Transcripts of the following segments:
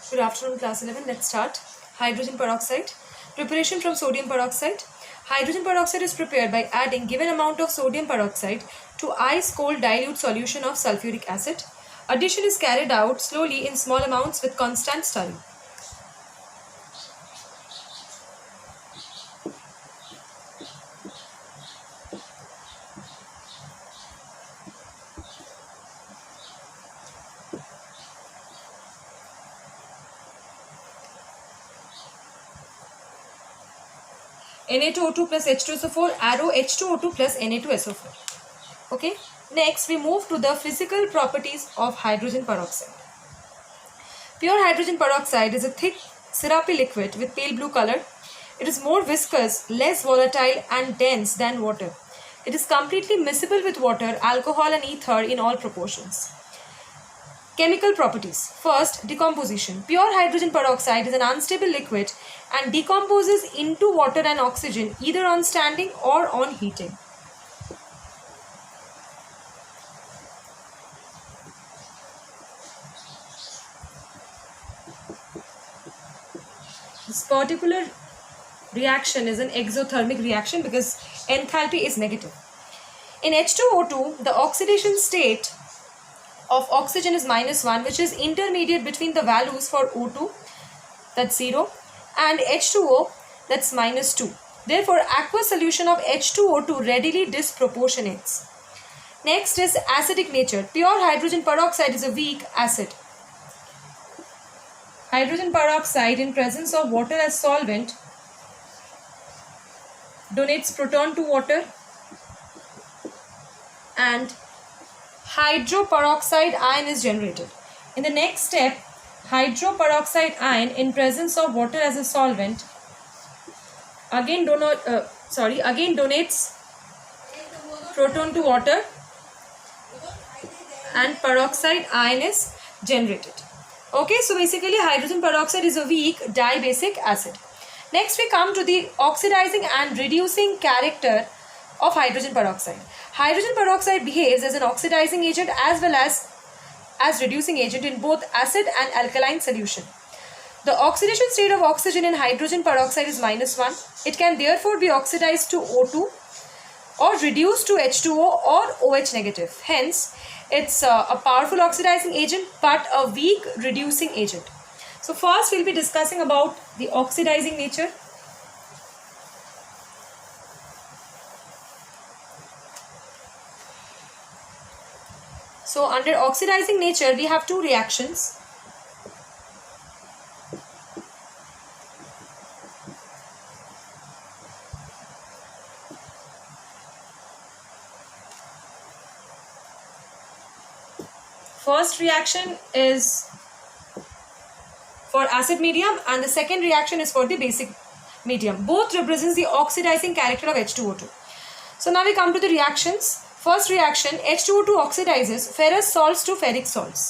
Good afternoon, class 11. Let's start. Hydrogen peroxide. Preparation from sodium peroxide. Hydrogen peroxide is prepared by adding given amount of sodium peroxide to ice cold dilute solution of sulfuric acid. Addition is carried out slowly in small amounts with constant stirring. Na2O2 plus H2SO4, arrow H2O2 plus Na2SO4. Okay. Next, we move to the physical properties of hydrogen peroxide. Pure hydrogen peroxide is a thick, syrupy liquid with pale blue color. It is more viscous, less volatile and dense than water. It is completely miscible with water, alcohol and ether in all proportions. Chemical properties. First, decomposition. Pure hydrogen peroxide is an unstable liquid and decomposes into water and oxygen either on standing or on heating. This particular reaction is an exothermic reaction because enthalpy is negative. In H2O2, the oxidation state of oxygen is -1, which is intermediate between the values for O2, that's 0, and H2O, that's -2. Therefore, aqueous solution of H2O2 readily disproportionates. Next is acidic nature. Pure hydrogen peroxide is a weak acid. Hydrogen peroxide in presence of water as solvent donates proton to water and hydroperoxide ion is generated. In the next step, hydroperoxide ion in presence of water as a solvent again donates proton to water and peroxide ion is generated. Okay, so basically hydrogen peroxide is a weak dibasic acid. Next we come to the oxidizing and reducing character of hydrogen peroxide. Hydrogen peroxide behaves as an oxidizing agent as well as reducing agent in both acid and alkaline solution. The oxidation state of oxygen in hydrogen peroxide is -1. It can therefore be oxidized to O2 or reduced to H2O or OH negative. Hence, it's a powerful oxidizing agent but a weak reducing agent. So first we'll be discussing about the oxidizing nature. So under oxidizing nature we have two reactions. First reaction is for acid medium and the second reaction is for the basic medium. Both represents the oxidizing character of H2O2. So now we come to the reactions. First reaction, H2O2 oxidizes ferrous salts to ferric salts.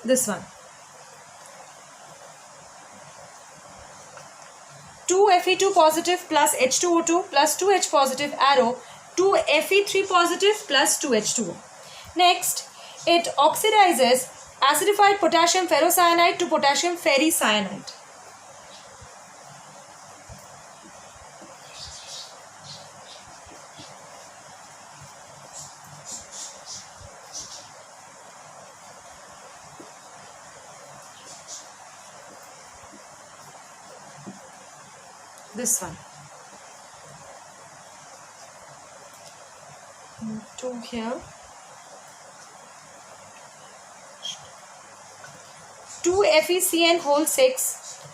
This one. 2Fe2 positive plus H2O2 plus 2H positive arrow 2Fe3 positive plus 2H2O. Next, it oxidizes acidified potassium ferrocyanide to potassium ferricyanide. This one. 2 here. 2FeCN whole 6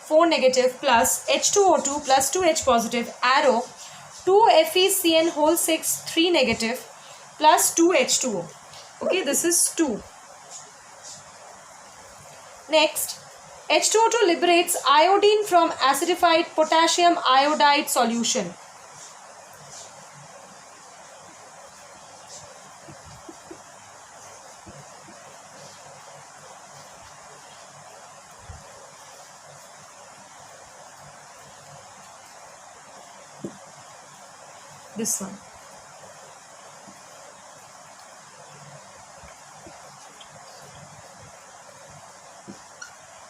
4 negative plus H2O2 plus 2H positive arrow 2FeCN whole 6 3 negative plus 2H2O. Okay, this is 2. Next, H2O2 liberates iodine from acidified potassium iodide solution. this one.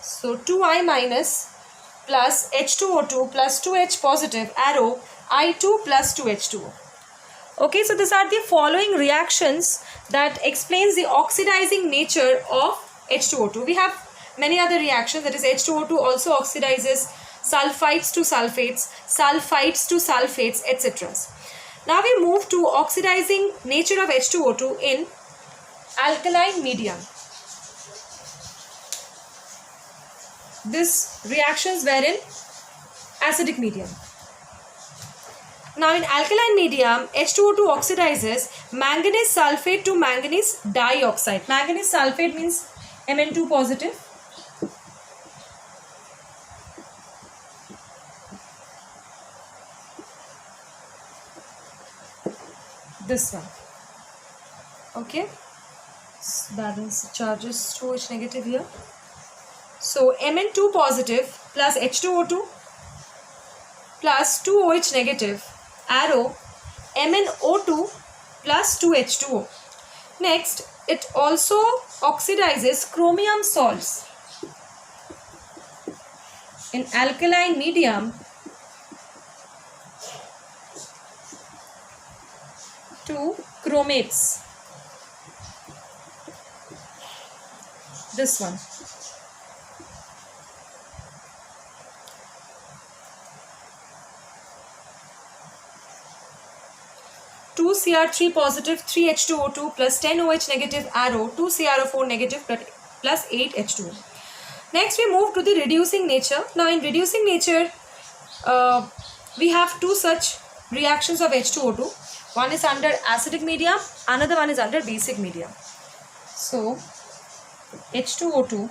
So 2I minus plus H2O2 plus 2H positive arrow I2 plus 2H2O. Okay, so these are the following reactions that explains the oxidizing nature of H2O2. We have many other reactions, that is H2O2 also oxidizes sulfides to sulfates, sulfides to sulfates, etc. Now we move to oxidizing nature of H2O2 in alkaline medium. This reactions were in acidic medium. Now in alkaline medium, H2O2 oxidizes manganese sulfate to manganese dioxide. Manganese sulfate means Mn2 positive. This one. Okay. Balance charges 2H negative here. So Mn2 positive plus H2O2 plus 2OH negative arrow MnO2 plus 2H2O. Next, it also oxidizes chromium salts in alkaline medium to chromates. This one. Two Cr3 positive 3H2O2 plus 10OH negative arrow 2 CrO4 negative plus 8H2O. Next we move to the reducing nature. Now in reducing nature we have two such reactions of H2O2. One is under acidic medium, another one is under basic medium. So H2O2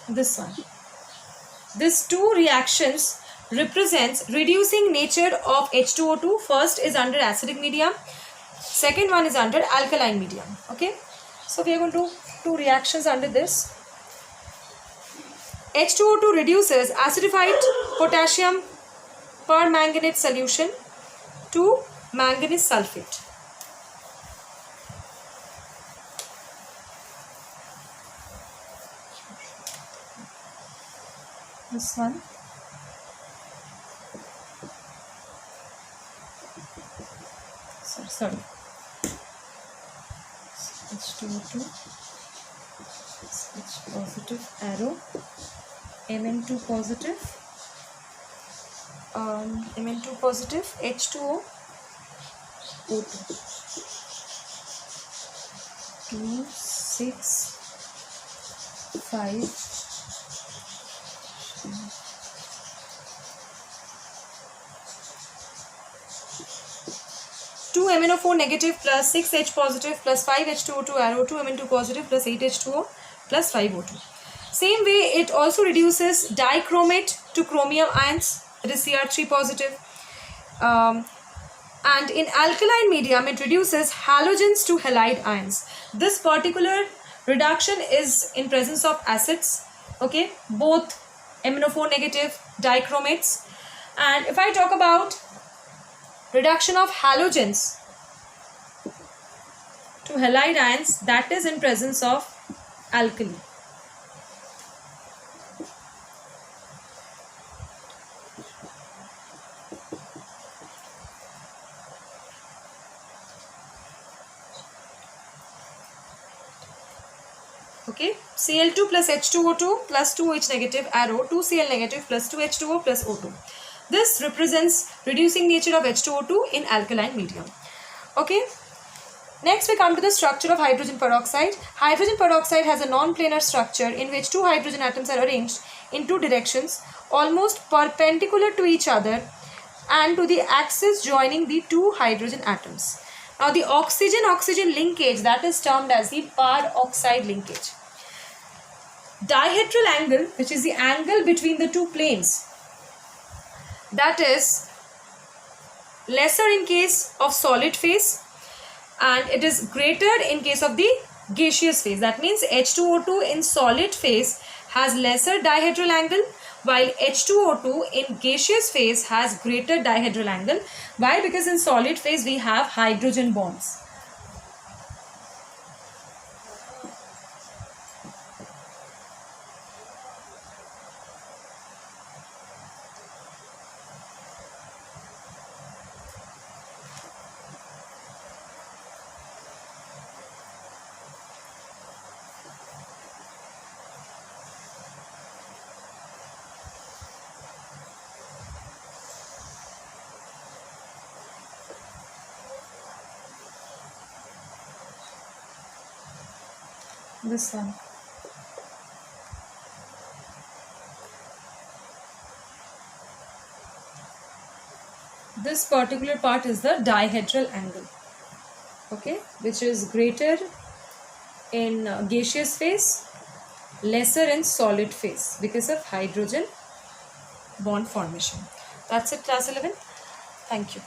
this one. These two reactions represents reducing nature of H2O2. First is under acidic medium, second one is under alkaline medium. Okay, so we are going to do two reactions under this. H2O2 reduces acidified potassium permanganate solution to manganese sulfate. This one. Sorry. H2O2. H positive arrow. Mn2 positive. Mn2 positive. H2O. O2. 2, 6, 5. 2 MnO4 negative plus 6H positive plus 5H2O2 arrow 2 Mn2 positive plus 8H2O plus 5O2. Same way it also reduces dichromate to chromium ions, that is Cr3 positive. And in alkaline medium it reduces halogens to halide ions. This particular reduction is in presence of acids, okay, both MnO4 negative dichromates. And if I talk about reduction of halogens to halide ions, that is in presence of alkali. Okay, Cl2 plus H2O2 plus 2H negative arrow 2Cl negative plus 2H2O plus O2. This represents reducing nature of H2O2 in alkaline medium. Okay. Next we come to the structure of hydrogen peroxide. Hydrogen peroxide has a non-planar structure in which two hydrogen atoms are arranged in two directions almost perpendicular to each other and to the axis joining the two hydrogen atoms. Now the oxygen-oxygen linkage, that is termed as the peroxide linkage. Dihedral angle, which is the angle between the two planes, that is lesser in case of solid phase and it is greater in case of the gaseous phase. That means H2O2 in solid phase has lesser dihedral angle, while H2O2 in gaseous phase has greater dihedral angle. Why? Because in solid phase we have hydrogen bonds. This one. This particular part is the dihedral angle, okay, which is greater in gaseous phase, lesser in solid phase because of hydrogen bond formation. That's it, class 11. Thank you.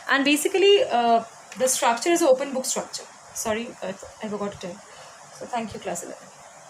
And basically the structure is an open book structure. Sorry, I forgot to tell. So thank you, class 11.